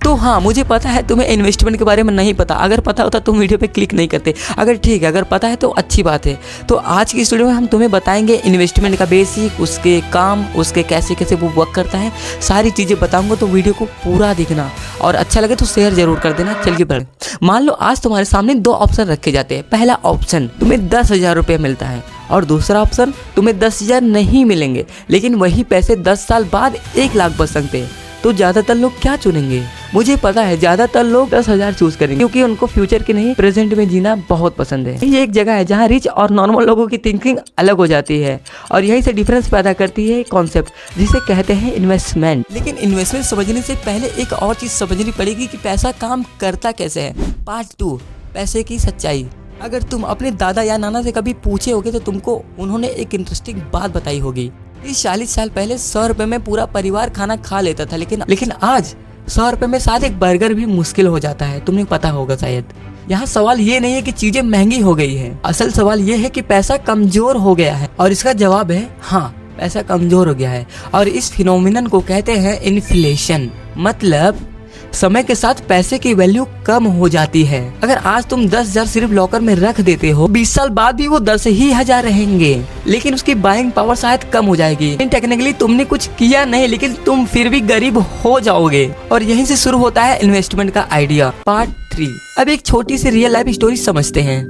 तो हाँ, मुझे पता है तुम्हें इन्वेस्टमेंट के बारे में नहीं पता। अगर पता होता तुम वीडियो पे क्लिक नहीं करते। अगर ठीक है, अगर पता है तो अच्छी बात है। तो आज की इस वीडियो में हम तुम्हें बताएंगे इन्वेस्टमेंट का बेसिक, उसके काम, उसके कैसे कैसे वो वर्क करता है, सारी चीज़ें बताऊंगा। तो वीडियो को पूरा देखना और अच्छा लगे तो शेयर जरूर कर देना। चलिए बढ़। मान लो आज तुम्हारे सामने दो ऑप्शन रखे जाते हैं। पहला ऑप्शन तुम्हें 10,000 रुपये मिलता है और दूसरा ऑप्शन तुम्हें 10,000 नहीं मिलेंगे, लेकिन वही पैसे 10 साल बाद 1 लाख बच सकते हैं। तो ज़्यादातर लोग क्या चुनेंगे? मुझे पता है ज़्यादातर लोग 10,000 चूज करेंगे, क्योंकि उनको फ्यूचर की नहीं प्रेजेंट में जीना बहुत पसंद है। ये एक जगह है जहाँ रिच और नॉर्मल लोगों की थिंकिंग अलग हो जाती है और यहीं से डिफरेंस पैदा करती है कॉन्सेप्ट जिसे कहते हैं इन्वेस्टमेंट। लेकिन इन्वेस्टमेंट समझने से पहले एक और चीज़ समझनी पड़ेगी कि पैसा काम करता कैसे है। पार्ट 2, पैसे की सच्चाई। अगर तुम अपने दादा या नाना से कभी पूछे होगे तो तुमको उन्होंने एक इंटरेस्टिंग बात बताई होगी। 40 साल पहले 100 रुपए में पूरा परिवार खाना खा लेता था, लेकिन आज 100 रुपए में शायद एक बर्गर भी मुश्किल हो जाता है। तुम्हें पता होगा शायद। यहाँ सवाल ये नहीं है कि चीजें महंगी हो गई है, असल सवाल ये है कि पैसा कमजोर हो गया है। और इसका जवाब है हाँ, पैसा कमजोर हो गया है। और इस फिनोमिनन को कहते हैं इन्फ्लेशन। मतलब समय के साथ पैसे की वैल्यू कम हो जाती है। अगर आज तुम 10,000 सिर्फ लॉकर में रख देते हो, 20 साल बाद भी वो 10,000 रहेंगे, लेकिन उसकी बाइंग पावर शायद कम हो जाएगी। टेक्निकली तुमने कुछ किया नहीं, लेकिन तुम फिर भी गरीब हो जाओगे। और यहीं से शुरू होता है इन्वेस्टमेंट का आइडिया। पार्ट 3। अब एक छोटी सी रियल लाइफ स्टोरी समझते हैं।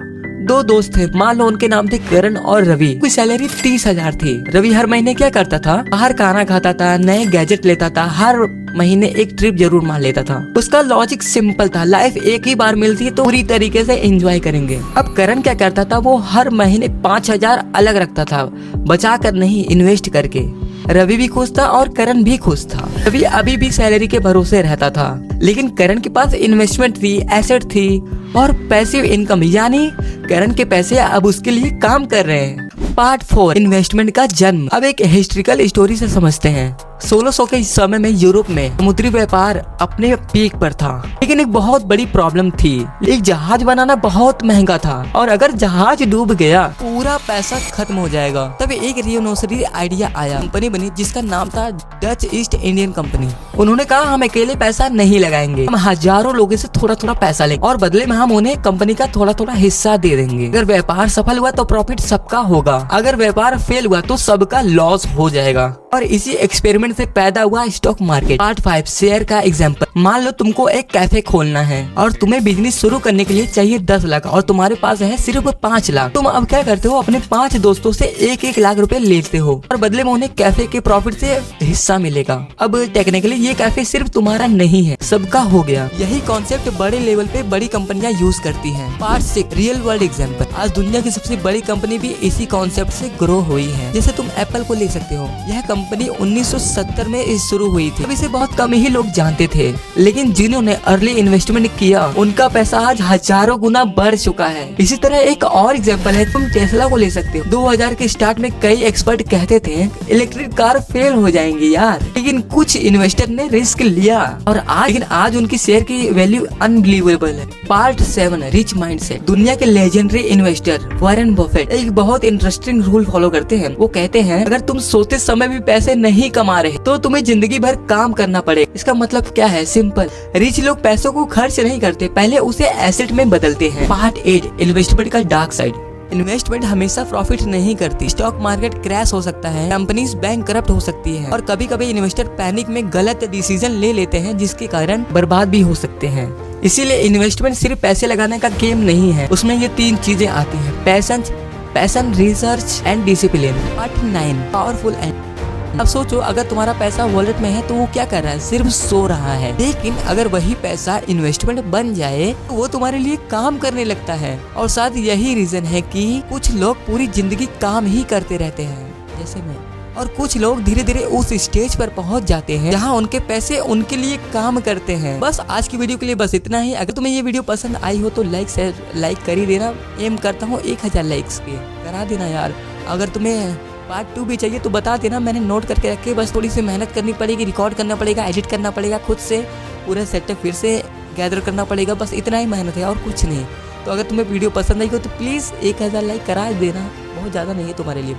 2 दोस्त थे, मान लो उनके नाम थे करण और रवि। उसकी सैलरी 30,000 थी। रवि हर महीने क्या करता था? बाहर खाना खाता था, नए गैजेट लेता था, हर महीने एक ट्रिप जरूर मार लेता था। उसका लॉजिक सिंपल था, लाइफ एक ही बार मिलती है तो पूरी तरीके से एंजॉय करेंगे। अब करण क्या करता था? वो हर महीने 5,000 अलग रखता था, बचा कर नहीं, इन्वेस्ट करके। रवि भी खुश था और करण भी खुश था। रवि अभी भी सैलरी के भरोसे रहता था, लेकिन करण के पास इन्वेस्टमेंट थी, एसेट थी और पैसिव इनकम, यानी करण के पैसे अब उसके लिए काम कर रहे हैं। पार्ट 4, इन्वेस्टमेंट का जन्म। अब एक हिस्ट्रिकल स्टोरी से समझते हैं। 1600 के समय में यूरोप में समुद्री व्यापार अपने पीक पर था, लेकिन एक बहुत बड़ी प्रॉब्लम थी। एक जहाज बनाना बहुत महंगा था और अगर जहाज डूब गया पूरा पैसा खत्म हो जाएगा। तब एक रिवोल्यूशनरी आइडिया आया, कंपनी बनी जिसका नाम था डच ईस्ट इंडियन कंपनी। उन्होंने कहा हम अकेले पैसा नहीं लगाएंगे, हम हजारों लोगों से थोड़ा थोड़ा पैसा लेंगे और बदले में हम उन्हें कंपनी का थोड़ा थोड़ा हिस्सा दे देंगे। अगर व्यापार सफल हुआ तो प्रॉफिट सबका होगा, अगर व्यापार फेल हुआ तो सबका लॉस हो जाएगा। और इसी एक्सपेरिमेंट से पैदा हुआ स्टॉक मार्केट। पार्ट 5, शेयर का एग्जांपल। मान लो तुमको एक कैफे खोलना है और तुम्हें बिजनेस शुरू करने के लिए चाहिए 10 लाख और तुम्हारे पास है सिर्फ 5 लाख। तुम अब क्या करते हो? अपने 5 दोस्तों से 1-1 लाख रुपए लेते हो और बदले में उन्हें कैफे के प्रॉफिट से हिस्सा मिलेगा। अब टेक्निकली ये कैफे सिर्फ तुम्हारा नहीं है, सबका हो गया। यही कॉन्सेप्ट बड़े लेवल पे बड़ी कंपनियां यूज करती हैं। Part 6, real world example. आज दुनिया की सबसे बड़ी कंपनी भी इसी कॉन्सेप्ट से ग्रो हुई है। जैसे तुम एप्पल को ले सकते हो। यह कंपनी 1970 में शुरू हुई थी। अब इसे बहुत कम ही लोग जानते थे, लेकिन जिन्होंने अर्ली इन्वेस्टमेंट किया उनका पैसा आज हजारों गुना बढ़ चुका है। इसी तरह एक और एग्जांपल है, तुम टेस्ला को ले सकते हो। 2000 के स्टार्ट में कई एक्सपर्ट कहते थे इलेक्ट्रिक कार फेल हो जाएंगी यार, लेकिन कुछ इन्वेस्टर ने रिस्क लिया और आज उनकी शेयर की वैल्यू अनबिलीवेबल है। Part 7, rich mindset. दुनिया के लेजेंडरी इन्वेस्टर वॉरेन बफेट एक बहुत इंटरेस्टिंग रूल फॉलो करते हैं। वो कहते हैं अगर तुम सोते समय भी पैसे नहीं कमा रहे तो तुम्हें जिंदगी भर काम करना पड़ेगा। इसका मतलब क्या है? सिंपल, रिच लोग पैसों को खर्च नहीं करते, पहले उसे एसेट में बदलते हैं। पार्ट 8, इन्वेस्टमेंट का डार्क साइड। इन्वेस्टमेंट हमेशा प्रॉफिट नहीं करती। स्टॉक मार्केट क्रैश हो सकता है, कंपनीज बैंक करप्ट हो सकती है और कभी कभी इन्वेस्टर पैनिक में गलत डिसीजन ले लेते हैं जिसके कारण बर्बाद भी हो सकते हैं। इसीलिए इन्वेस्टमेंट सिर्फ पैसे लगाने का गेम नहीं है, उसमें ये 3 चीजें आती है, passion, research and discipline. Part 9, powerful and. अब सोचो अगर तुम्हारा पैसा वॉलेट में है तो वो क्या कर रहा है? सिर्फ सो रहा है। लेकिन अगर वही पैसा इन्वेस्टमेंट बन जाए तो वो तुम्हारे लिए काम करने लगता है। और शायद यही रीजन है कि कुछ लोग पूरी जिंदगी काम ही करते रहते हैं, जैसे मैं। और कुछ लोग धीरे धीरे उस स्टेज पर पहुंच जाते हैं जहां उनके पैसे उनके लिए काम करते हैं। बस आज की वीडियो के लिए बस इतना ही। अगर तुम्हें ये वीडियो पसंद आई हो तो लाइक कर ही देना। एम करता हूँ 1000 लाइक्स पे करा देना यार। अगर तुम्हें पार्ट 2 भी चाहिए तो बता देना, मैंने नोट करके रखे। बस थोड़ी सी मेहनत करनी पड़ेगी, रिकॉर्ड करना पड़ेगा, एडिट करना पड़ेगा, खुद से पूरा सेटअप फिर से गैदर करना पड़ेगा। बस इतना ही मेहनत है और कुछ नहीं। तो अगर तुम्हें वीडियो पसंद आई हो तो प्लीज़ 1000 लाइक करा देना, बहुत ज़्यादा नहीं है तुम्हारे लिए।